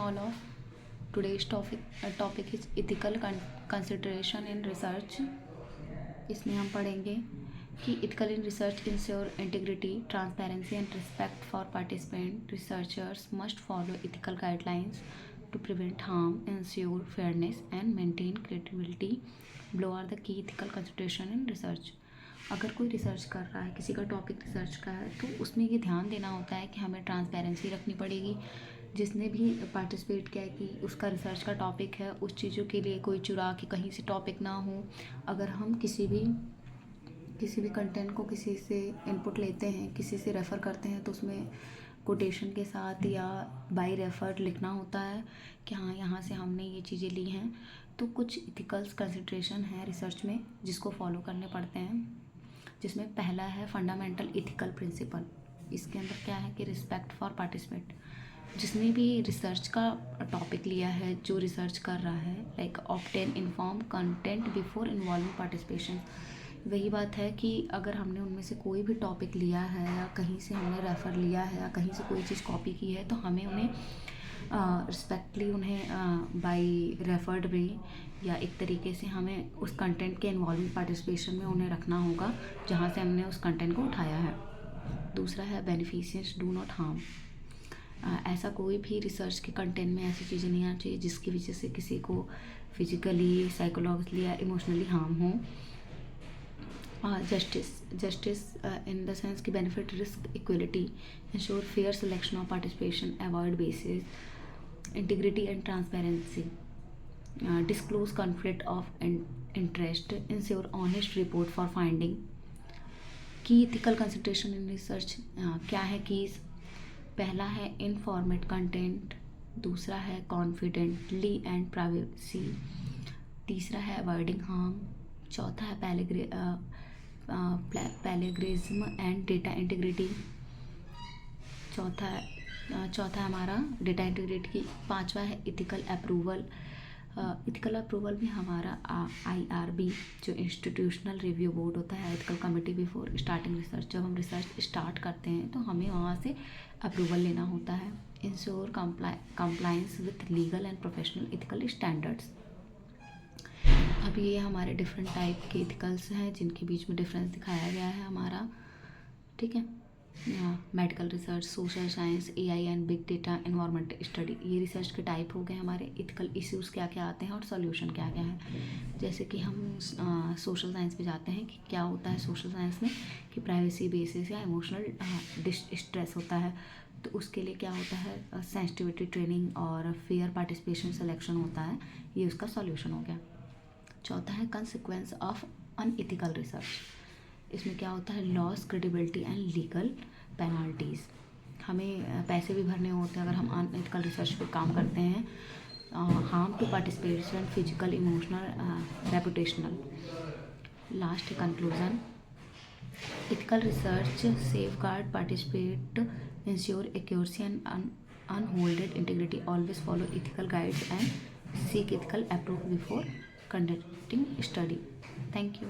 morning, all of. Today's topic is ethical consideration in research. इसमें हम पढ़ेंगे कि ethical in research ensure integrity, transparency and respect for participant. Researchers must follow ethical guidelines to prevent harm, ensure fairness and maintain credibility. Below are the key ethical consideration in research. अगर कोई research कर रहा है, किसी का topic research का है, तो उसमें ये ध्यान देना होता है कि हमें ट्रांसपेरेंसी रखनी पड़ेगी। जिसने भी पार्टिसिपेट किया है कि उसका रिसर्च का टॉपिक है, उस चीज़ों के लिए कोई चुरा के कहीं से टॉपिक ना हो। अगर हम किसी भी कंटेंट को किसी से इनपुट लेते हैं, किसी से रेफ़र करते हैं, तो उसमें कोटेशन के साथ या बाय रेफर लिखना होता है कि हाँ, यहाँ से हमने ये चीज़ें ली हैं। तो कुछ इथिकल्स कंसिडरेशन है रिसर्च में जिसको फॉलो करने पड़ते हैं, जिसमें पहला है फंडामेंटल इथिकल प्रिंसिपल। इसके अंदर क्या है कि रिस्पेक्ट फॉर पार्टिसिपेंट। जिसने भी रिसर्च का टॉपिक लिया है, जो रिसर्च कर रहा है, like obtain inform content before involving participation. वही बात है कि अगर हमने उनमें से कोई भी टॉपिक लिया है या कहीं से हमने रेफ़र लिया है या कहीं से कोई चीज़ कॉपी की है, तो हमें उन्हें रिस्पेक्टली उन्हें बाय रेफर्ड वे या एक तरीके से हमें उस कंटेंट के इन्वॉल्विंग पार्टिसिपेशन में उन्हें रखना होगा जहाँ से हमने उस कंटेंट को उठाया है। दूसरा है बेनिफिशियंस डू नॉट हार्म। ऐसा कोई भी रिसर्च के कंटेंट में ऐसी चीज़ें नहीं आनी चाहिए जिसकी वजह से किसी को फिजिकली, साइकोलॉजिकली या इमोशनली हार्म हो। जस्टिस इन द सेंस की benefit risk equality, ensure fair selection of participation, avoid basis, integrity and transparency, disclose conflict of interest, ensure honest report for finding. की ethical consideration in research क्या है कि पहला है इनफॉर्मेट content, दूसरा है confidently and privacy, तीसरा है अवॉइडिंग हार्म, चौथा है पैलेग्रिज्म एंड डेटा इंटीग्रिटी, चौथा है हमारा डेटा इंटीग्रिटी। पांचवा है इथिकल अप्रूवल। इथिकल अप्रूवल में हमारा IRB जो इंस्टीट्यूशनल रिव्यू बोर्ड होता है, ethical committee before starting research. जब हम रिसर्च स्टार्ट करते हैं तो हमें वहाँ से अप्रूवल लेना होता है। Ensure compliance with legal and professional ethical standards. अब ये हमारे डिफरेंट टाइप के इथिकल्स हैं जिनके बीच में डिफरेंस दिखाया गया है हमारा, ठीक है। Medical research, social science, AI and big data, environment study, ये रिसर्च के टाइप हो गए हमारे। इथिकल इश्यूज़ क्या क्या आते हैं और सॉल्यूशन क्या क्या है। जैसे कि हम सोशल साइंस पे जाते हैं कि क्या होता है सोशल साइंस में कि प्राइवेसी बेसिस या इमोशनल स्ट्रेस होता है, तो उसके लिए क्या होता है सेंसिटिविटी ट्रेनिंग और फेयर पार्टिसिपेशन सिलेक्शन होता है, ये उसका सॉल्यूशन हो गया। चौथा है कंसिक्वेंस ऑफ अनइथिकल रिसर्च। इसमें क्या होता है loss credibility and legal penalties. हमें पैसे भी भरने होते हैं अगर हम अनइथिकल रिसर्च पे काम करते हैं। Harm to participation, physical, emotional, reputational. Last conclusion, ethical research safeguard participate, ensure accuracy and unholded integrity, always follow ethical guides and seek ethical approve before conducting study. Thank you.